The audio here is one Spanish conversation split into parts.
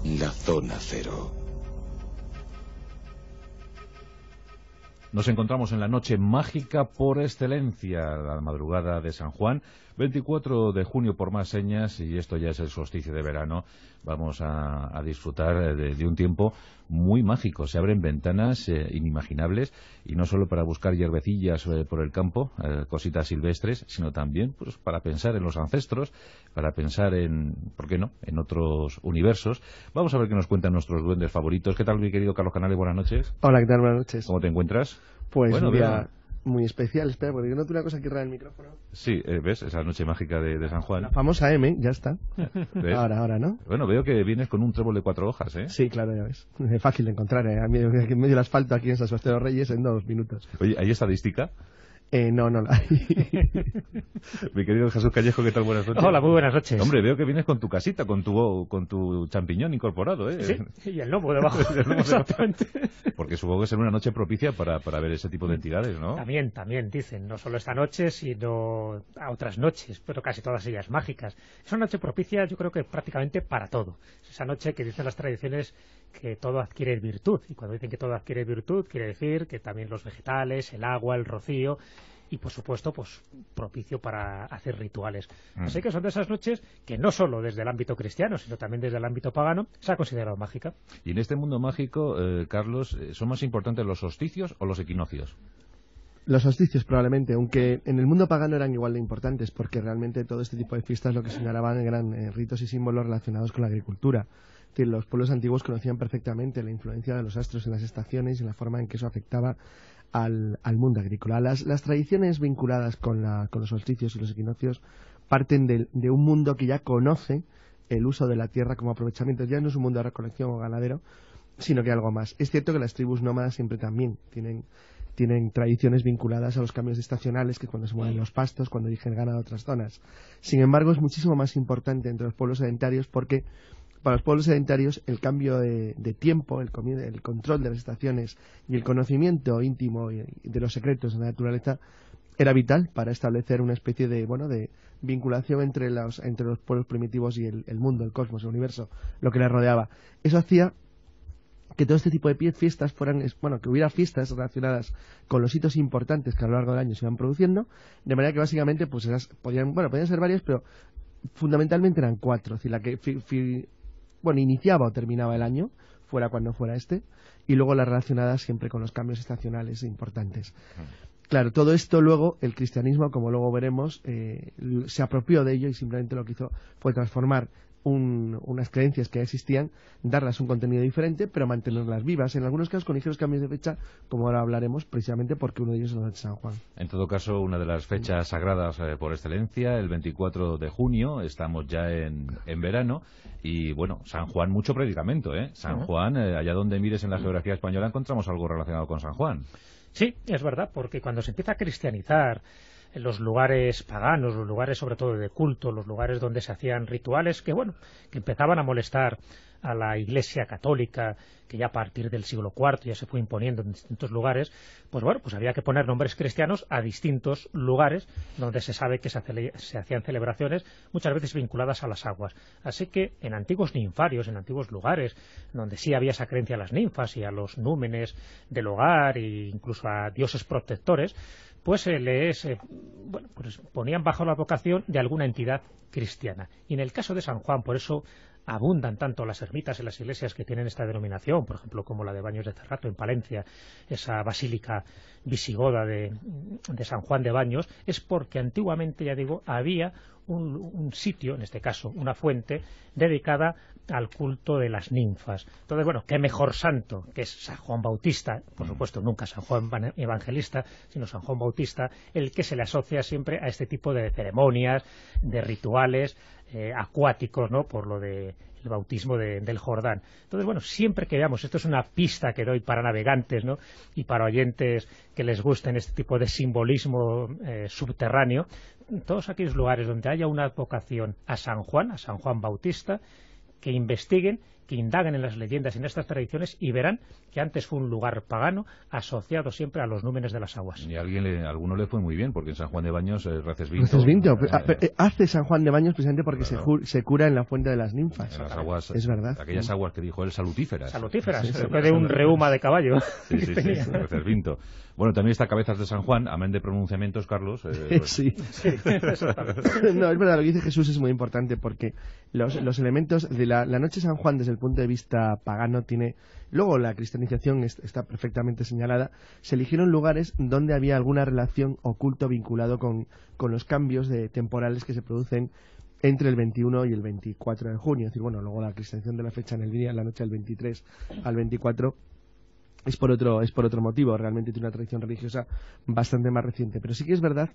La Zona Cero. Nos encontramos en la noche mágica por excelencia, la madrugada de San Juan, 24 de junio por más señas, y esto ya es el solsticio de verano. Vamos a disfrutar de un tiempo muy mágico. Se abren ventanas inimaginables, y no solo para buscar hierbecillas por el campo, cositas silvestres, sino también pues para pensar en los ancestros, para pensar en, ¿por qué no?, en otros universos. Vamos a ver qué nos cuentan nuestros duendes favoritos. ¿Qué tal, mi querido Carlos Canales? Buenas noches. Hola, ¿qué tal? Buenas noches. ¿Cómo te encuentras? Pues bueno, un día muy especial. Espera, porque yo noto una cosa aquí rara en el micrófono. Sí, ¿ves? Esa noche mágica de San Juan. La famosa M, ya está. ¿Ves? Ahora, ¿no? Bueno, veo que vienes con un trébol de 4 hojas, ¿eh? Sí, claro, ya ves. Es fácil de encontrar, ¿eh? En medio del asfalto aquí en San Sebastián de los Reyes en 2 minutos. Oye, ¿hay estadística? No la hay. Mi querido Jesús Callejo, ¿qué tal? Buenas noches. Hola, muy buenas noches. Hombre, veo que vienes con tu casita, con tu champiñón incorporado, ¿eh? Sí, y el lobo debajo. Exactamente. Porque supongo que será una noche propicia para ver ese tipo de entidades, ¿no? También dicen, no solo esta noche, sino a otras noches, pero casi todas ellas mágicas. Es una noche propicia, yo creo que prácticamente para todo. Es esa noche que dicen las tradiciones que todo adquiere virtud, y cuando dicen que todo adquiere virtud, quiere decir que también los vegetales, el agua, el rocío, y por supuesto, pues propicio para hacer rituales. Así que son de esas noches que no solo desde el ámbito cristiano, sino también desde el ámbito pagano, se ha considerado mágica. Y en este mundo mágico, Carlos, ¿son más importantes los solsticios o los equinoccios? Los solsticios probablemente, aunque en el mundo pagano eran igual de importantes, porque realmente todo este tipo de fiestas lo que señalaban eran ritos y símbolos relacionados con la agricultura. Es decir, los pueblos antiguos conocían perfectamente la influencia de los astros en las estaciones y la forma en que eso afectaba al mundo agrícola. Las tradiciones vinculadas con los solsticios y los equinoccios parten de un mundo que ya conoce el uso de la tierra como aprovechamiento. Ya no es un mundo de recolección o ganadero, sino que algo más. Es cierto que las tribus nómadas siempre también tienen tradiciones vinculadas a los cambios estacionales, que cuando se mueven los pastos, cuando eligen el ganado a otras zonas. Sin embargo, es muchísimo más importante entre los pueblos sedentarios, porque para los pueblos sedentarios el cambio de tiempo, el control de las estaciones y el conocimiento íntimo de los secretos de la naturaleza era vital para establecer una especie de vinculación entre los pueblos primitivos y el mundo, el cosmos, el universo, lo que les rodeaba. Eso hacía que todo este tipo de fiestas que hubiera fiestas relacionadas con los hitos importantes que a lo largo del año se iban produciendo, de manera que básicamente pues esas podían ser varias, pero fundamentalmente eran 4, es decir, la que iniciaba o terminaba el año, fuera cuando fuera y luego las relacionadas siempre con los cambios estacionales importantes. Claro, todo esto luego, el cristianismo, como luego veremos, se apropió de ello y simplemente lo que hizo fue transformar unas creencias que ya existían, darlas un contenido diferente, pero mantenerlas vivas, en algunos casos con ligeros cambios de fecha, como ahora hablaremos, precisamente porque uno de ellos es la de San Juan. En todo caso, una de las fechas sagradas por excelencia, el 24 de junio, estamos ya en verano, y bueno, San Juan, mucho predicamento, ¿eh? San Juan, allá donde mires en la geografía española encontramos algo relacionado con San Juan. Sí, es verdad, porque cuando se empieza a cristianizar los lugares paganos, los lugares sobre todo de culto, los lugares donde se hacían rituales que empezaban a molestar a la Iglesia católica, que ya a partir del siglo IV ya se fue imponiendo en distintos lugares, pues había que poner nombres cristianos a distintos lugares donde se sabe que se hacían celebraciones muchas veces vinculadas a las aguas. Así que en antiguos ninfarios, en antiguos lugares donde sí había esa creencia a las ninfas y a los númenes del hogar e incluso a dioses protectores, pues ponían bajo la advocación de alguna entidad cristiana. Y en el caso de San Juan, por eso abundan tanto las ermitas en las iglesias que tienen esta denominación, por ejemplo, como la de Baños de Cerrato en Palencia, esa basílica visigoda de San Juan de Baños, es porque antiguamente, ya digo, había un sitio, en este caso una fuente, dedicada al culto de las ninfas. Entonces, qué mejor santo que es San Juan Bautista, por supuesto nunca San Juan Evangelista, sino San Juan Bautista, el que se le asocia siempre a este tipo de ceremonias, de rituales acuáticos, ¿no?, por lo de el bautismo del Jordán. Entonces, siempre que veamos, esto es una pista que doy para navegantes, ¿no?, y para oyentes que les gusten este tipo de simbolismo subterráneo, todos aquellos lugares donde haya una advocación a San Juan Bautista, que investiguen que indaguen en las leyendas y en estas tradiciones y verán que antes fue un lugar pagano asociado siempre a los númenes de las aguas. Y a alguno le fue muy bien, porque en San Juan de Baños Recesvinto hace San Juan de Baños precisamente porque se cura en la fuente de las ninfas. En las aguas, es verdad. Aquellas aguas que dijo él salutíferas. Salutíferas, después de un reuma de caballo. Sí, Recesvinto. Bueno, también está Cabezas de San Juan, amén de pronunciamientos, Carlos. Sí, no, es verdad, lo que dice Jesús es muy importante porque los elementos de la noche de San Juan desde el punto de vista pagano tiene... Luego la cristianización está perfectamente señalada. Se eligieron lugares donde había alguna relación oculto vinculado con los cambios temporales que se producen entre el 21 y el 24 de junio. Es decir, bueno, luego la cristianización de la fecha en el día, en la noche del 23 al 24... Es por otro motivo, realmente tiene una tradición religiosa bastante más reciente. Pero sí que es verdad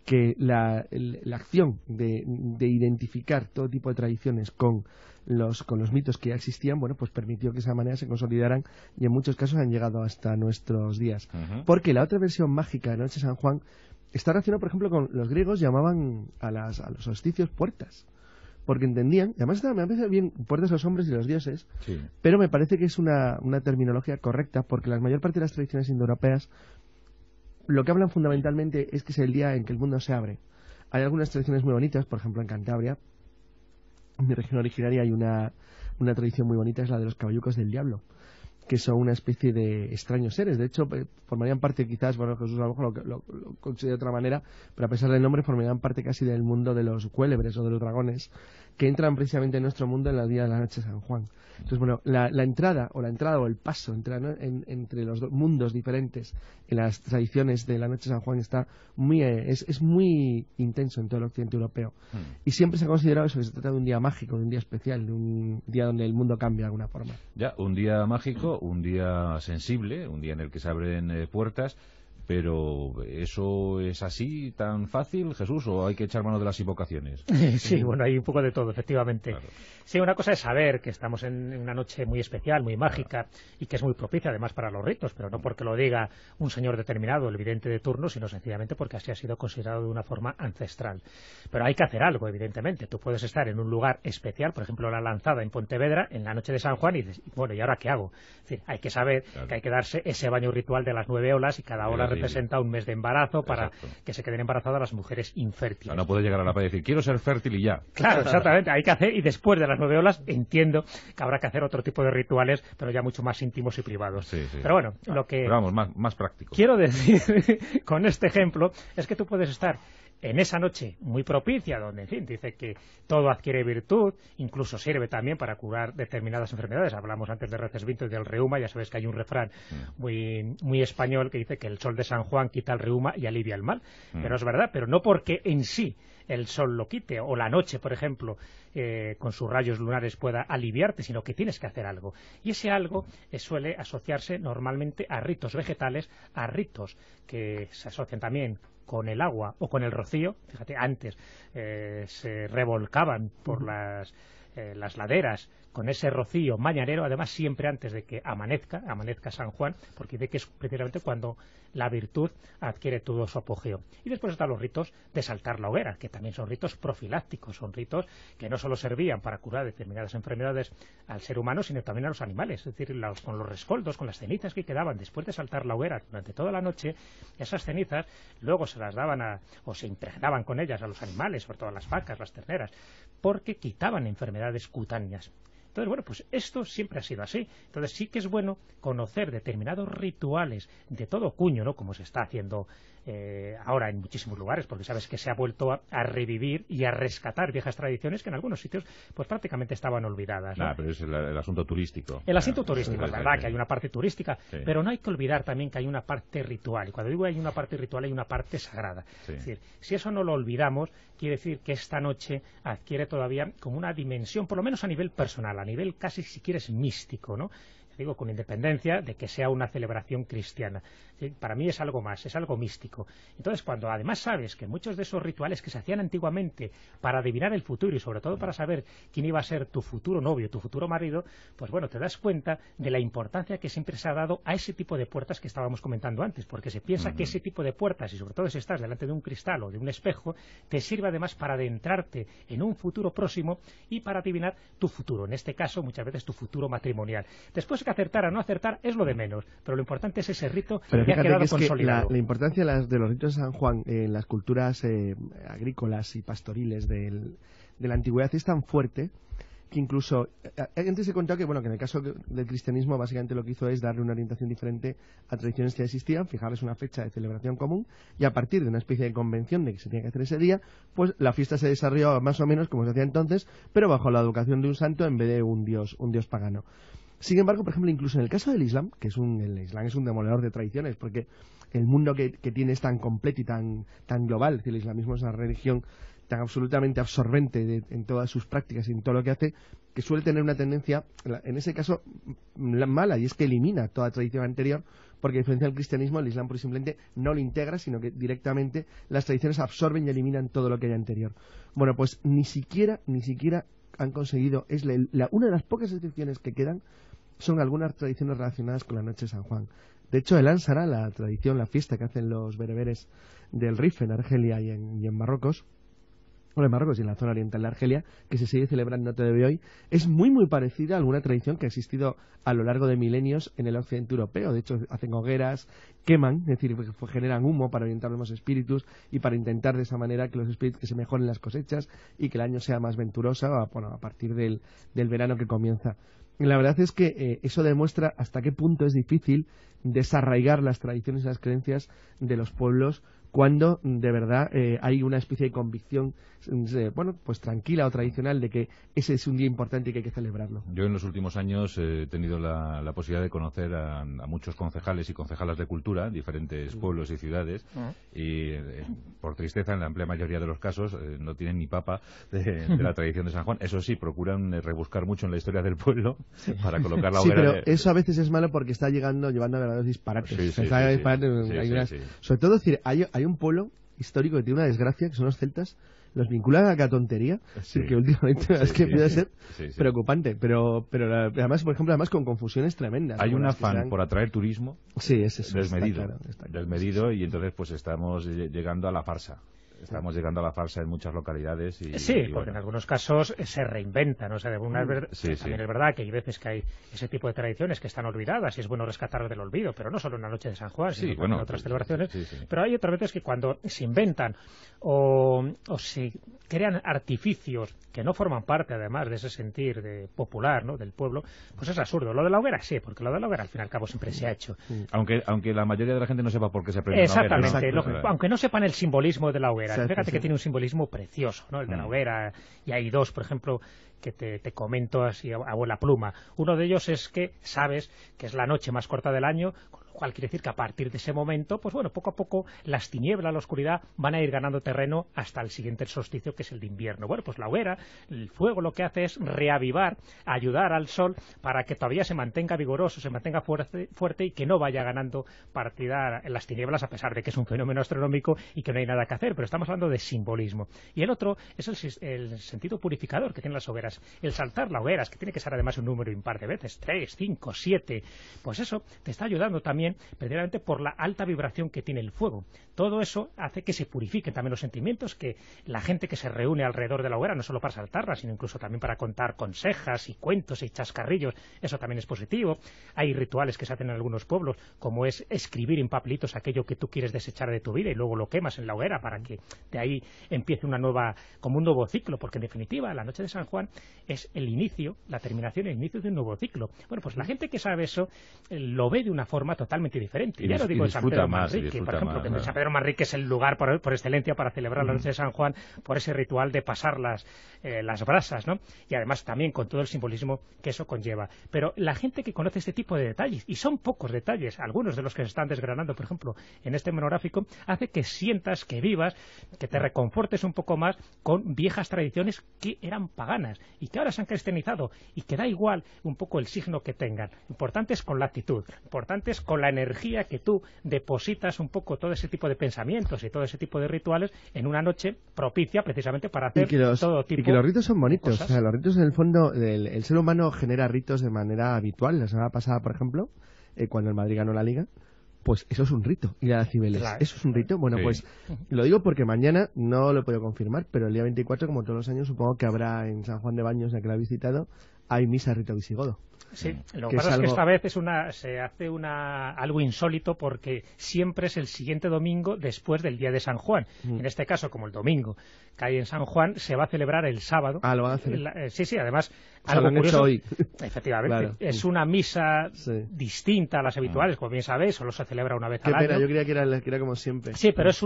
que la acción de identificar todo tipo de tradiciones con los mitos que ya existían, bueno, pues permitió que de esa manera se consolidaran y en muchos casos han llegado hasta nuestros días. Porque la otra versión mágica de la noche de San Juan está relacionada, por ejemplo, con los griegos llamaban a los solsticios puertas. Porque entendían, y además me parece bien, puertas a los hombres y los dioses, sí. Pero me parece que es una terminología correcta, porque la mayor parte de las tradiciones indoeuropeas lo que hablan fundamentalmente es que es el día en que el mundo se abre. Hay algunas tradiciones muy bonitas, por ejemplo en Cantabria, en mi región originaria hay una tradición muy bonita, es la de los caballucos del diablo, que son una especie de extraños seres. De hecho, formarían parte, quizás, bueno, Jesús a lo mejor lo considera de otra manera, pero a pesar del nombre, formarían parte casi del mundo de los cuélebres o de los dragones, que entran precisamente en nuestro mundo en el día de la noche de San Juan. Entonces, bueno, la entrada o el paso entre los mundos diferentes en las tradiciones de la noche de San Juan está es muy intenso en todo el occidente europeo. Y siempre se ha considerado eso, que se trata de un día mágico, de un día especial, de un día donde el mundo cambia de alguna forma. Ya, un día mágico, un día sensible, un día en el que se abren puertas. Pero ¿eso es así tan fácil, Jesús, o hay que echar mano de las invocaciones? Sí, bueno, hay un poco de todo, efectivamente. Claro. Sí, una cosa es saber que estamos en una noche muy especial, muy mágica, y que es muy propicia además para los ritos, pero no porque lo diga un señor determinado, el vidente de turno, sino sencillamente porque así ha sido considerado de una forma ancestral. Pero hay que hacer algo, evidentemente. Tú puedes estar en un lugar especial, por ejemplo la Lanzada en Pontevedra, en la noche de San Juan, y dices, bueno, ¿y ahora qué hago? Es decir, hay que saber que hay que darse ese baño ritual de las 9 olas y cada ola representa un mes de embarazo para que se queden embarazadas las mujeres infértiles. No puede llegar a la playa y decir, quiero ser fértil y ya. Claro, exactamente, hay que hacer, y después de las 9 olas entiendo que habrá que hacer otro tipo de rituales, pero ya mucho más íntimos y privados. Sí. Pero bueno, lo que... Pero vamos, más práctico. Quiero decir con este ejemplo es que tú puedes estar en esa noche muy propicia, donde, en fin, dice que todo adquiere virtud, incluso sirve también para curar determinadas enfermedades. Hablamos antes de Recesvinto y del reuma, ya sabes que hay un refrán muy español que dice que el sol de San Juan quita el reuma y alivia el mal. Pero es verdad, pero no porque en sí el sol lo quite, o la noche, por ejemplo, con sus rayos lunares pueda aliviarte, sino que tienes que hacer algo. Y ese algo suele asociarse normalmente a ritos vegetales, a ritos que se asocian también con el agua o con el rocío. Fíjate, antes se revolcaban por las laderas con ese rocío mañanero, además siempre antes de que amanezca San Juan, porque dice que es precisamente cuando la virtud adquiere todo su apogeo. Y después están los ritos de saltar la hoguera, que también son ritos profilácticos, son ritos que no solo servían para curar determinadas enfermedades al ser humano, sino también a los animales, es decir, con los rescoldos, con las cenizas que quedaban después de saltar la hoguera durante toda la noche, esas cenizas luego se las daban o se impregnaban con ellas a los animales, sobre todo a las vacas, las terneras, porque quitaban enfermedades cutáneas. Entonces, bueno, pues esto siempre ha sido así. Entonces sí que es bueno conocer determinados rituales de todo cuño, ¿no? Como se está haciendo ahora en muchísimos lugares, porque sabes que se ha vuelto a revivir y a rescatar viejas tradiciones que en algunos sitios pues prácticamente estaban olvidadas, ¿no? Pero es el asunto turístico. El asunto turístico, es verdad que hay una parte turística, pero no hay que olvidar también que hay una parte ritual. Y cuando digo hay una parte ritual, hay una parte sagrada. Es decir, si eso no lo olvidamos, quiere decir que esta noche adquiere todavía como una dimensión, por lo menos a nivel personal, a nivel casi, si quieres, místico, ¿no? Digo, con independencia de que sea una celebración cristiana. para mí es algo más, es algo místico. Entonces, cuando además sabes que muchos de esos rituales que se hacían antiguamente para adivinar el futuro y sobre todo para saber quién iba a ser tu futuro novio, tu futuro marido, pues bueno, te das cuenta de la importancia que siempre se ha dado a ese tipo de puertas que estábamos comentando antes, porque se piensa que ese tipo de puertas, y sobre todo si estás delante de un cristal o de un espejo, te sirve además para adentrarte en un futuro próximo y para adivinar tu futuro, en este caso muchas veces tu futuro matrimonial. Después que acertar o no acertar es lo de menos, pero lo importante es ese rito que ha quedado consolidado. La importancia de los ritos de San Juan en las culturas agrícolas y pastoriles de la antigüedad es tan fuerte que incluso antes he contado que bueno, que en el caso del cristianismo básicamente lo que hizo es darle una orientación diferente a tradiciones que ya existían, fijarles una fecha de celebración común y a partir de una especie de convención de que se tenía que hacer ese día, pues la fiesta se desarrolló más o menos como se hacía entonces, pero bajo la educación de un santo en vez de un dios pagano. Sin embargo, por ejemplo, incluso en el caso del Islam, que el Islam es un demoledor de tradiciones, porque el mundo que tiene es tan completo y tan global, es decir, el islamismo es una religión tan absolutamente absorbente en todas sus prácticas y en todo lo que hace, que suele tener una tendencia, en ese caso, mala, y es que elimina toda tradición anterior, porque a diferencia del cristianismo, el Islam por simplemente no lo integra, sino que directamente las tradiciones absorben y eliminan todo lo que hay anterior. Bueno, pues ni siquiera han conseguido, es una de las pocas excepciones que quedan, son algunas tradiciones relacionadas con la noche de San Juan. De hecho, el Ansara, la tradición, la fiesta que hacen los bereberes del Rif en Argelia y en Marruecos, o en Marruecos y en la zona oriental de Argelia, que se sigue celebrando todavía hoy, es muy muy parecida a alguna tradición que ha existido a lo largo de milenios en el occidente europeo. De hecho, hacen hogueras, queman, es decir, generan humo para orientar los espíritus y para intentar de esa manera que los espíritus que se mejoren las cosechas y que el año sea más venturoso a partir del verano que comienza. Y la verdad es que eso demuestra hasta qué punto es difícil desarraigar las tradiciones y las creencias de los pueblos cuando de verdad hay una especie de convicción pues tranquila o tradicional de que ese es un día importante y que hay que celebrarlo. Yo en los últimos años he tenido la posibilidad de conocer a muchos concejales y concejalas de cultura, diferentes pueblos y ciudades, y por tristeza en la amplia mayoría de los casos no tienen ni papa de la tradición de San Juan. Eso sí, procuran rebuscar mucho en la historia del pueblo para colocar la hoguera. Sí, pero eso a veces es malo porque está llevando a verdaderos disparates. Sobre todo, decir, hay un pueblo histórico que tiene una desgracia, que son los celtas, los vinculan a la tontería, que últimamente es que puede ser preocupante, pero además, por ejemplo, con confusiones tremendas. Hay un afán por atraer turismo desmedido, está claro. desmedido, y entonces pues estamos llegando a la farsa. Estamos llegando a la farsa en muchas localidades. Porque en algunos casos se reinventan. O sea, también es verdad que hay veces que hay ese tipo de tradiciones que están olvidadas y es bueno rescatarlas del olvido, pero no solo en la noche de San Juan, sino en otras celebraciones. Pero hay otras veces que cuando se inventan o se crean artificios que no forman parte, además, de ese sentir popular, ¿no?, del pueblo, pues es absurdo. Lo de la hoguera, sí, porque lo de la hoguera, al fin y al cabo, siempre se ha hecho. Aunque la mayoría de la gente no sepa por qué se prende una hoguera. Exactamente, aunque no sepan el simbolismo de la hoguera. Fíjate que tiene un simbolismo precioso, ¿no?, el de la hoguera, y hay dos, por ejemplo, que te comento así a vuela pluma. Uno de ellos es que sabes que es la noche más corta del año, con lo cual quiere decir que a partir de ese momento, pues bueno, poco a poco las tinieblas, la oscuridad van a ir ganando terreno hasta el siguiente solsticio, que es el de invierno. Bueno, pues la hoguera, el fuego, lo que hace es reavivar, ayudar al sol para que todavía se mantenga vigoroso, se mantenga fuerte y que no vaya ganando partida en las tinieblas, a pesar de que es un fenómeno astronómico y que no hay nada que hacer, pero estamos hablando de simbolismo. Y el otro es el sentido purificador que tienen las hogueras. El saltar la hoguera, que tiene que ser además un número impar de veces, 3, 5, 7, pues eso te está ayudando también, precisamente por la alta vibración que tiene el fuego. Todo eso hace que se purifiquen también los sentimientos, que la gente que se reúne alrededor de la hoguera, no solo para saltarla, sino incluso también para contar consejas y cuentos y chascarrillos, eso también es positivo. Hay rituales que se hacen en algunos pueblos, como es escribir en papelitos aquello que tú quieres desechar de tu vida y luego lo quemas en la hoguera para que de ahí empiece un nuevo ciclo, porque en definitiva la noche de San Juan es el inicio, la terminación, el inicio de un nuevo ciclo. Bueno, pues la gente que sabe eso lo ve de una forma totalmente diferente. Ya lo digo en San Pedro Manrique, por ejemplo, que San Pedro Manrique es el lugar por excelencia para celebrar la noche de San Juan, por ese ritual de pasar las brasas, ¿no? Y además también con todo el simbolismo que eso conlleva. Pero la gente que conoce este tipo de detalles, y son pocos detalles, algunos de los que se están desgranando, por ejemplo, en este monográfico, hace que sientas, que vivas, que te reconfortes un poco más con viejas tradiciones que eran paganas y que ahora se han cristianizado y que da igual un poco el signo que tengan. Importante es con la actitud, importante es con con la energía que tú depositas un poco todo ese tipo de pensamientos y todo ese tipo de rituales en una noche propicia precisamente para hacer todo tipo de cosas. Y que los ritos son bonitos. O sea, los ritos, en el fondo, el ser humano genera ritos de manera habitual. La semana pasada, por ejemplo, cuando el Madrid ganó la Liga, pues eso es un rito, ir a Cibeles. Claro. Eso es un rito. Bueno, sí. Pues lo digo porque mañana no lo he podido confirmar, pero el día 24, como todos los años, supongo que habrá en San Juan de Baños, ya que lo habéis citado, hay misa rito visigodo. Sí, lo que pasa es que esta vez se hace algo insólito porque siempre es el siguiente domingo después del día de San Juan. En este caso, como el domingo cae en San Juan, se va a celebrar el sábado. Ah, lo van a hacer. Sí, además, algo curioso. Hoy. Efectivamente, claro. Es una misa distinta a las habituales, como bien sabéis, solo se celebra una vez al año. Qué pena, yo creía que era como siempre. Sí, pero es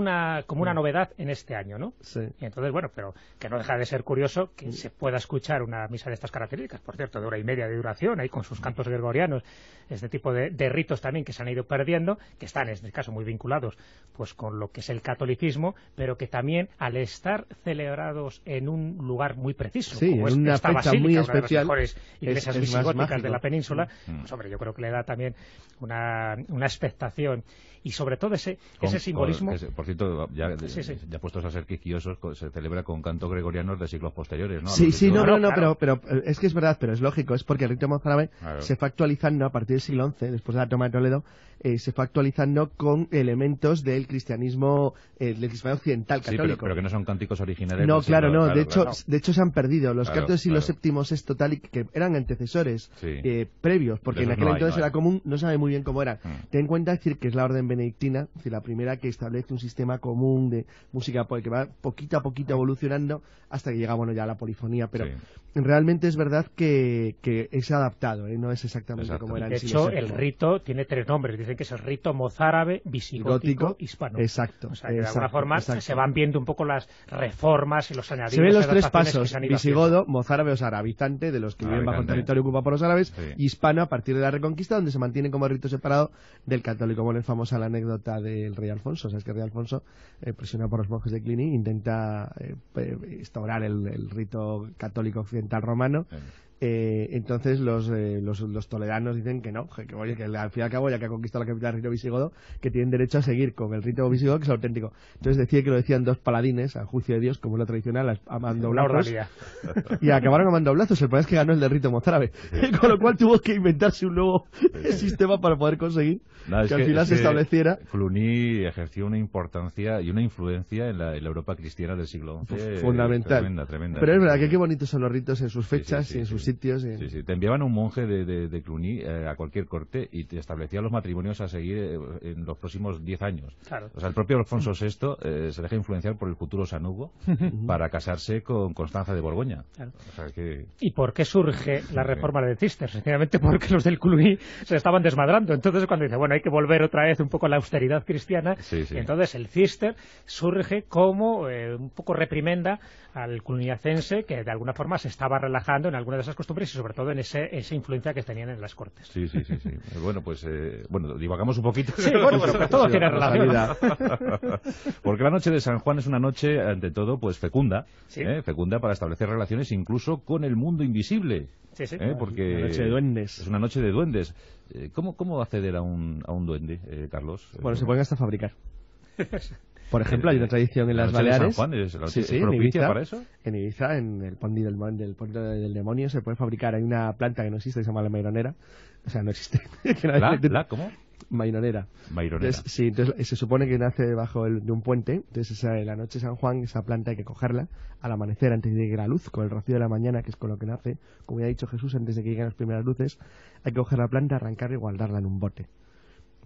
como una novedad en este año, ¿no? Sí. Y entonces, bueno, pero que no deja de ser curioso que se pueda escuchar una misa de estas características, por cierto, de 1:30 de duración, ahí con sus cantos gregorianos, este tipo de ritos también que se han ido perdiendo, que están en este caso muy vinculados pues con lo que es el catolicismo, pero que también al estar celebrados en un lugar muy preciso, como es una esta fecha basílica, muy una especial, de las mejores iglesias visigóticas de la península, Mm. pues hombre, yo creo que le da también una expectación y sobre todo ese simbolismo. Por cierto, ya puestos a ser quisquillosos, se celebra con cantos gregorianos de siglos posteriores, ¿no? Claro. pero es que es verdad, pero es lógico, es porque el rito mozárabe se fue actualizando a partir del siglo XI, después de la toma de Toledo, se fue actualizando con elementos del cristianismo occidental católico. Sí, pero que no son cánticos originales. No, claro, no. De hecho se han perdido. Los cantos del siglo VII, sexto, tal, que eran antecesores previos, porque en aquel entonces era común, no sabe muy bien cómo eran. Ten en cuenta decir que es la orden benedictina, es decir, la primera que establece un sistema común de música que va poquito a poquito evolucionando hasta que llega, ya a la polifonía, pero realmente es verdad que es adaptado, no es exactamente como era en el siglo VII. De hecho, el rito tiene 3 nombres, dicen que es el rito mozárabe, visigótico, hispano. Exacto. O sea, que de alguna forma se van viendo un poco las reformas y los añadidos. Se ven los 3 pasos, visigodo, mozárabe, o sea, arabizante, de los que viven bajo el territorio ocupado por los árabes, hispano a partir de la Reconquista, donde se mantiene como rito separado del católico. Bueno, es famosa la anécdota del rey Alfonso. O sea, es que el rey Alfonso, presionado por los monjes de Cluny, intenta instaurar el rito católico occidental romano. Entonces los toledanos dicen que no, que al fin y al cabo, ya que ha conquistado la capital del rito visigodo, que tienen derecho a seguir con el rito visigodo, que es auténtico. Entonces decía que lo decían 2 paladines, a juicio de Dios, como es lo tradicional, a mandoblazos, y acabaron a mandoblazos. El problema es que ganó el del rito mozárabe, con lo cual tuvo que inventarse un nuevo sistema para poder conseguir que al final se estableciera. Cluny ejerció una importancia y una influencia en la Europa cristiana del siglo XI fundamental, tremenda. Pero es verdad que qué bonitos son los ritos en sus fechas y en sus sitios. Te enviaban un monje de Cluny a cualquier corte y te establecía los matrimonios a seguir en los próximos 10 años. Claro. O sea, el propio Alfonso VI se deja influenciar por el futuro San Hugo para casarse con Constanza de Borgoña. Claro. O sea, ¿Y por qué surge la reforma de Cister? Sencillamente porque los del Cluny se estaban desmadrando. Entonces, cuando dice, hay que volver otra vez un poco a la austeridad cristiana, entonces el Cister surge como un poco reprimenda al cluniacense, que de alguna forma se estaba relajando en alguna de esas costumbres y sobre todo en esa influencia que tenían en las cortes. Sí. Bueno, pues divagamos un poquito. Sí, pero todo tiene relación. Porque la noche de San Juan es una noche, ante todo, pues fecunda, fecunda para establecer relaciones incluso con el mundo invisible. Porque una noche de duendes. Es una noche de duendes. ¿Cómo acceder a un duende, Carlos? Bueno, se pueden hasta fabricar. Por ejemplo, hay una tradición en las Baleares. ¿San Juan es propicia para eso? En Ibiza, en el Pont del Demonio, se puede fabricar. Hay una planta que no existe, que se llama la maironera. O sea, no existe. ¿Cómo? Maironera. Entonces, se supone que nace debajo de un puente. Entonces, la noche de San Juan, esa planta hay que cogerla al amanecer, antes de que llegue la luz, con el rocío de la mañana, que es con lo que nace. Como ya ha dicho Jesús, antes de que lleguen las primeras luces, hay que coger la planta, arrancarla y guardarla en un bote.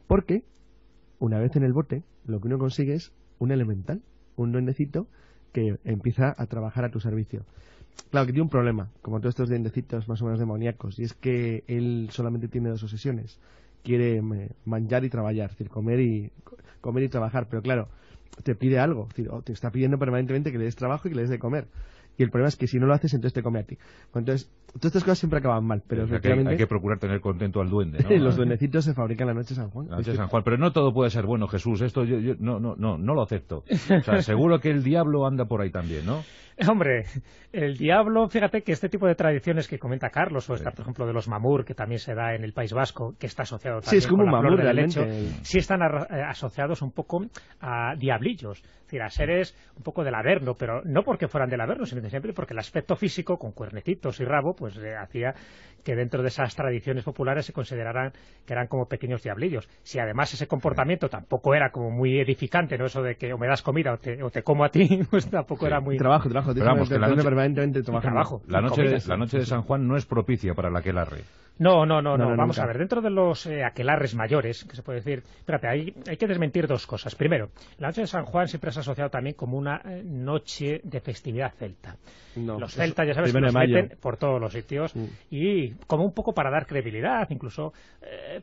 Porque, una vez en el bote, lo que uno consigue es un elemental, un duendecito que empieza a trabajar a tu servicio. Claro que tiene un problema, como todos estos duendecitos más o menos demoníacos, y es que él solamente tiene 2 obsesiones. Quiere manjar y trabajar, es decir, comer y trabajar, pero claro, te pide algo, es decir, te está pidiendo permanentemente que le des trabajo y que le des de comer. Y el problema es que si no lo haces, entonces te come a ti. Entonces, todas estas cosas siempre acaban mal. Pero hay que procurar tener contento al duende, ¿no? Los duendecitos se fabrican la noche de San Juan. La noche de San Juan. Pero no todo puede ser bueno, Jesús. Esto yo no lo acepto. O sea, seguro que el diablo anda por ahí también, ¿no? Hombre, el diablo, fíjate que este tipo de tradiciones que comenta Carlos, o esta, por ejemplo, de los mamur, que también se da en el País Vasco, que está asociado también es como con un la flor mamur, del helecho, realmente. sí están asociados un poco a diablillos, es decir, a seres un poco del Averno, pero no porque fueran del Averno, sino siempre porque el aspecto físico, con cuernecitos y rabo, pues hacía que dentro de esas tradiciones populares se consideraran que eran como pequeños diablillos. Si además ese comportamiento tampoco era como muy edificante, ¿no? Eso de que o me das comida o te como a ti, pues tampoco era muy... Trabajo. Pero vamos, que la noche... permanentemente trabajo. La noche de San Juan no es propicia para la aquelarre. No, vamos nunca. a ver, dentro de los aquelarres mayores, que se puede decir, fíjate, hay que desmentir dos cosas. Primero, la noche de San Juan siempre se ha asociado también como una noche de festividad celta. Los celtas, ya sabes, que los meten por todos los sitios y como un poco para dar credibilidad, incluso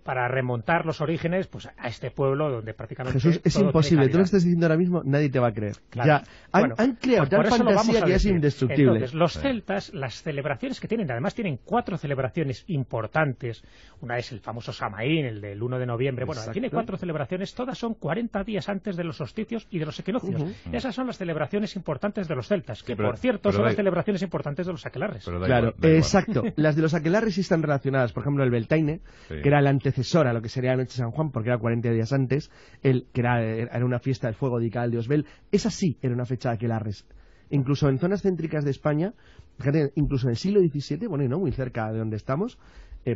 para remontar los orígenes pues a este pueblo donde prácticamente Jesús, es imposible, tú lo estás diciendo ahora mismo, nadie te va a creer. Claro. Ya, han creado tal fantasía que es indestructible. Entonces, los celtas, las celebraciones que tienen, además tienen 4 celebraciones importantes. Una es el famoso Samaín, el del 1 de noviembre. Bueno, tiene 4 celebraciones, todas son 40 días antes de los solsticios y de los equinoccios. Esas son las celebraciones importantes de los celtas, que por cierto son las celebraciones importantes de los aquelarres. Claro, exacto. Las de los aquelarres sí están relacionadas. Por ejemplo, el Beltaine, que era el antecesor a lo que sería la noche de San Juan, porque era 40 días antes, que era una fiesta del fuego dedicada al dios Bel. Esa sí era una fecha de aquelarres. Incluso en zonas céntricas de España, fíjate, incluso en el siglo XVII, bueno, y no muy cerca de donde estamos,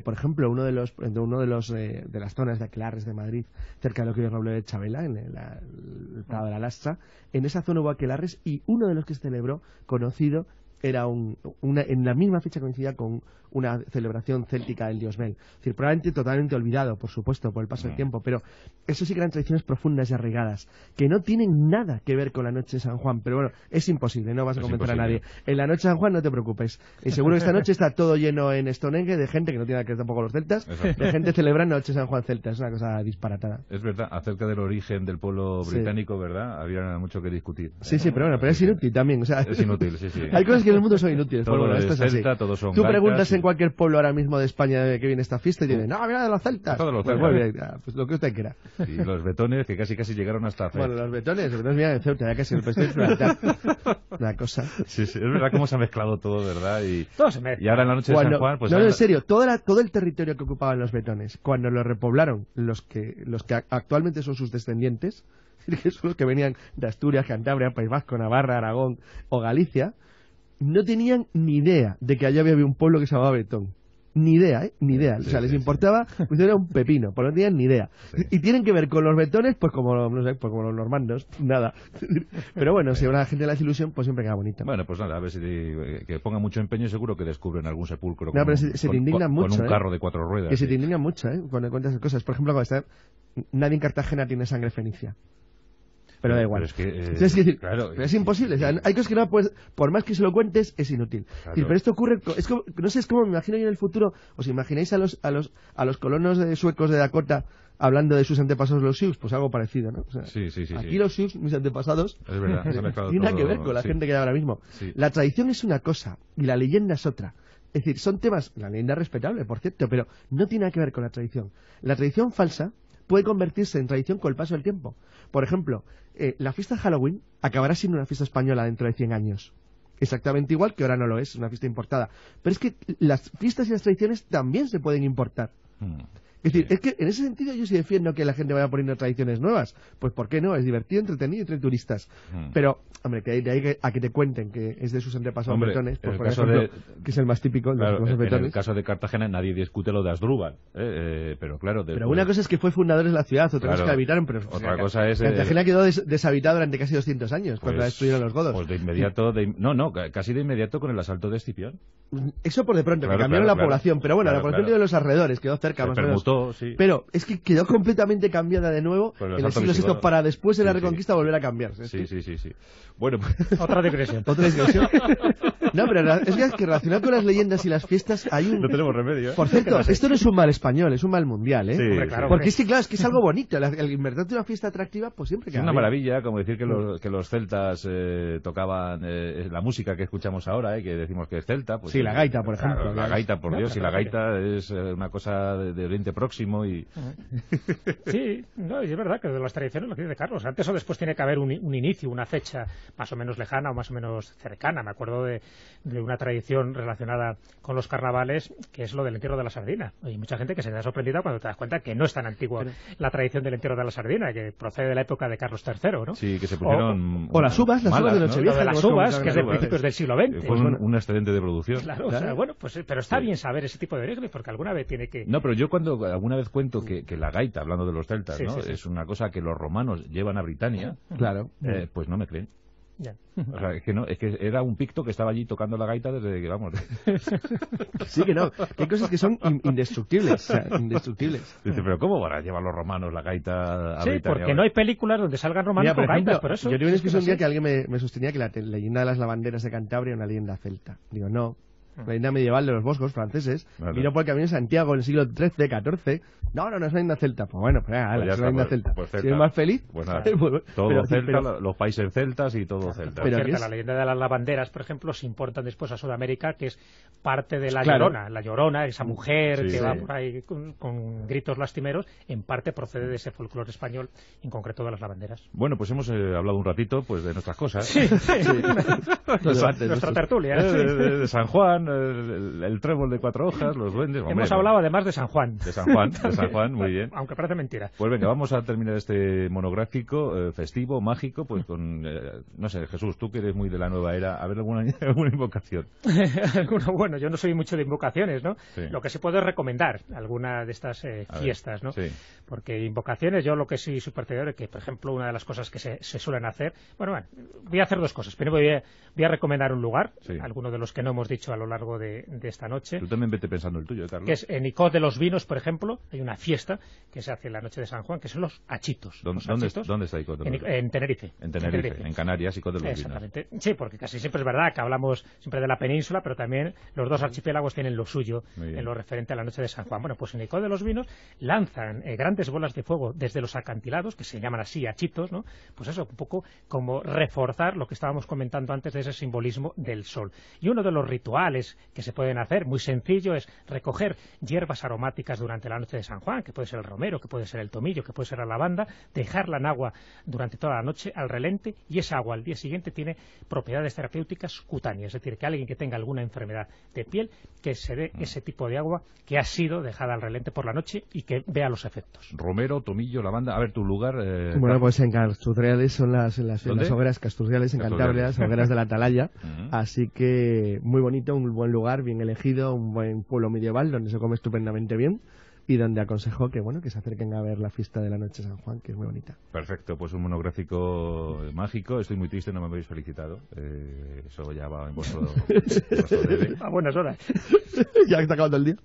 por ejemplo, de las zonas de aquelarres de Madrid, cerca de lo que es Robledo de Chabela, en el Prado de la Lastra, en esa zona hubo aquelarres y uno de los que se celebró, conocido, era en la misma fecha coincidía con una celebración céltica del dios Bel. Es decir, probablemente totalmente olvidado, por supuesto, por el paso del tiempo, pero eso sí que eran tradiciones profundas y arraigadas, que no tienen nada que ver con la noche de San Juan, pero bueno, es imposible, no vas a convencer a nadie. En la noche de San Juan no te preocupes, y seguro que esta noche está todo lleno en Stonehenge de gente que no tiene nada que ver tampoco los celtas, de gente celebrando noche de San Juan celta, es una cosa disparatada. Es verdad, acerca del origen del pueblo británico, ¿verdad? Había mucho que discutir. Sí, pero bueno, pero es inútil también, o sea, es inútil, sí. Hay cosas que en el mundo son inútiles, todo bueno, esto es celta, así. todos son Tú gaitas, preguntas en cualquier pueblo ahora mismo de España de que viene esta fiesta y dicen, no, mira de los celtas. Todos los pues celtas. muy bien, pues lo que usted quiera. Y los betones que casi llegaron hasta Bueno, los betones vienen de Ceuta, ya casi el pescado una cosa. Sí, es verdad cómo se ha mezclado todo, ¿verdad? Todo se mezcla. Y ahora en la noche de San Juan, pues... No, en serio, todo el territorio que ocupaban los betones, cuando lo repoblaron los que actualmente son sus descendientes, que son los que venían de Asturias, Cantabria, País Vasco, Navarra, Aragón o Galicia, no tenían ni idea de que allá había un pueblo que se llamaba Betón. Ni idea, ni idea. O sea, les importaba, pues era un pepino, pues no tenían ni idea. Y tienen que ver con los betones, pues como, no sé, pues como los normandos, nada. Pero bueno, si habrá gente de la desilusión, pues siempre queda bonito. Bueno, pues nada, a ver si que ponga mucho empeño y seguro que descubren algún sepulcro pero se te indignan mucho, con un carro de 4 ruedas. Que se te indignan mucho, cuando cuentas esas cosas. Por ejemplo, nadie en Cartagena tiene sangre fenicia. Pero da igual. Claro, pero es imposible. O sea, hay cosas que no puedes, por más que se lo cuentes, es inútil. Claro. Pero esto ocurre, no sé, es como me imagino yo en el futuro. ¿Os imagináis a los colonos suecos de Dakota hablando de sus antepasados los Sioux? Pues algo parecido, ¿no? O sea, sí. Aquí los Sioux, mis antepasados, es verdad, se ha mezclado tiene nada todo, que ver con la gente que hay ahora mismo. Sí. La tradición es una cosa y la leyenda es otra. Es decir, son temas, la leyenda es respetable, por cierto, pero no tiene nada que ver con la tradición. La tradición falsa puede convertirse en tradición con el paso del tiempo. Por ejemplo, la fiesta de Halloween acabará siendo una fiesta española dentro de 100 años. Exactamente igual que ahora no lo es una fiesta importada. Pero es que las fiestas y las tradiciones también se pueden importar. Es decir, es que en ese sentido yo sí defiendo que la gente vaya poniendo tradiciones nuevas. Pues ¿por qué no? Es divertido, entretenido entre turistas. Pero, hombre, que de ahí a que te cuenten que es de sus antepasados betones, pues por ejemplo, que es el más típico de los betones. En el caso de Cartagena nadie discute lo de Asdrúbal, pero claro... Pero una cosa es que fue fundadores de la ciudad, otra cosa es que habitaron, pero... Otra cosa es... Cartagena quedó deshabitada durante casi 200 años, cuando la destruyeron los godos. Pues de inmediato... casi de inmediato con el asalto de Escipión. Eso por de pronto, que cambiaron la población, pero bueno, la población de los alrededores quedó cerca, más o menos. Sí. Pero es que quedó completamente cambiada de nuevo en el siglo VI para después de la Reconquista volver a cambiar. Sí. Bueno, otra digresión. No, pero es que relacionado con las leyendas y las fiestas hay un... No tenemos remedio, ¿eh? Por cierto, esto no es un mal español, es un mal mundial, ¿eh? Sí, claro, porque es que, claro, es algo bonito. El inventarte una fiesta atractiva, pues siempre queda es una bien. maravilla, como decir que los celtas tocaban la música que escuchamos ahora, que decimos que es celta. Pues, sí, la gaita, por ejemplo. La gaita, por Dios, y la gaita es una cosa de Oriente próximo y... Sí, no, y es verdad que de las tradiciones lo que dice Carlos, antes o después tiene que haber un inicio, una fecha más o menos lejana o más o menos cercana. Me acuerdo de una tradición relacionada con los carnavales, que es lo del entierro de la sardina. Hay mucha gente que se da sorprendida cuando te das cuenta que no es tan antigua la tradición del entierro de la sardina, que procede de la época de Carlos III, ¿no? Sí, que se pusieron... O las uvas de Nochevieja. Lo de las uvas, que es de principios del siglo XX. Fue un excedente de producción. Claro, o sea, bueno, pues, pero está bien saber ese tipo de orígenes, porque alguna vez tiene que... No, pero yo cuando alguna vez cuento que la gaita, hablando de los celtas, ¿no? Es una cosa que los romanos llevan a Britania, claro, pues no me creen. Ya. O sea, es que era un picto que estaba allí tocando la gaita desde que, vamos... Sí que no, que hay cosas que son indestructibles, o sea, indestructibles. Dice, pero ¿cómo van a llevar los romanos la gaita a Britania? Sí, porque no hay películas donde salgan romanos con gaitas, por eso... Yo tuve una discusión un día que alguien me sostenía que la leyenda de las lavanderas de Cantabria era una leyenda celta. Digo, no. La leyenda medieval de los boscos franceses, vino por el camino de Santiago en el siglo XIII, XIV. No, es una leyenda celta. Pues bueno, pues nada, es una leyenda celta. Pues celta. Si eres más feliz, pues nada, todo celta, los países celtas y todo celta. Pero la leyenda de las lavanderas, por ejemplo, se importa después a Sudamérica, que es parte de la Llorona. La Llorona, esa mujer que va por ahí con gritos lastimeros, en parte procede de ese folclore español, en concreto de las lavanderas. Bueno, pues hemos hablado un ratito pues de nuestras cosas. Sí. Nuestra tertulia. De San Juan, el trébol de 4 hojas, los duendes... Hemos hablado además de San Juan. De San Juan, muy bien. Aunque parece mentira. Pues venga, vamos a terminar este monográfico festivo, mágico, pues con, no sé, Jesús, tú que eres muy de la nueva era, a ver alguna invocación. Bueno, yo no soy mucho de invocaciones, ¿no? Sí. Lo que se puede recomendar, alguna de estas fiestas, ¿no? Sí. Porque invocaciones, yo lo que soy partidario, que por ejemplo, una de las cosas que se suelen hacer... Bueno, voy a hacer 2 cosas. Primero voy a recomendar un lugar, alguno de los que no hemos dicho a lo largo de esta noche. Tú también vete pensando el tuyo, Carlos. Que es en Icod de los Vinos, por ejemplo, hay una fiesta que se hace en la noche de San Juan, que son los achitos. ¿Dónde está Icod de los Vinos? En Tenerife. En Tenerife, en Canarias, Icod de los Vinos. Exactamente. Sí, porque casi siempre es verdad que hablamos siempre de la península, pero también los 2 archipiélagos tienen lo suyo en lo referente a la noche de San Juan. Bueno, pues en Icod de los Vinos lanzan grandes bolas de fuego desde los acantilados, que se llaman así achitos, ¿no? Pues eso, un poco como reforzar lo que estábamos comentando antes de ese simbolismo del sol. Y uno de los rituales que se pueden hacer, muy sencillo, es recoger hierbas aromáticas durante la noche de San Juan, que puede ser el romero, que puede ser el tomillo, que puede ser la lavanda, dejarla en agua durante toda la noche al relente, y esa agua al día siguiente tiene propiedades terapéuticas cutáneas, es decir, que alguien que tenga alguna enfermedad de piel, que se dé ese tipo de agua que ha sido dejada al relente por la noche y que vea los efectos. Romero, tomillo, lavanda, a ver, tu lugar... Bueno, pues en Casturriales son las hogueras Casturriales en Cantabria, las hogueras de la Atalaya, así que muy bonito, un buen lugar, bien elegido, un buen pueblo medieval donde se come estupendamente bien y donde aconsejo que que se acerquen a ver la fiesta de la noche de San Juan, que es muy bonita. Perfecto, pues un monográfico mágico. Estoy muy triste, no me habéis felicitado. Eso ya va en vuestro debe. A buenas horas. Ya está acabando el día.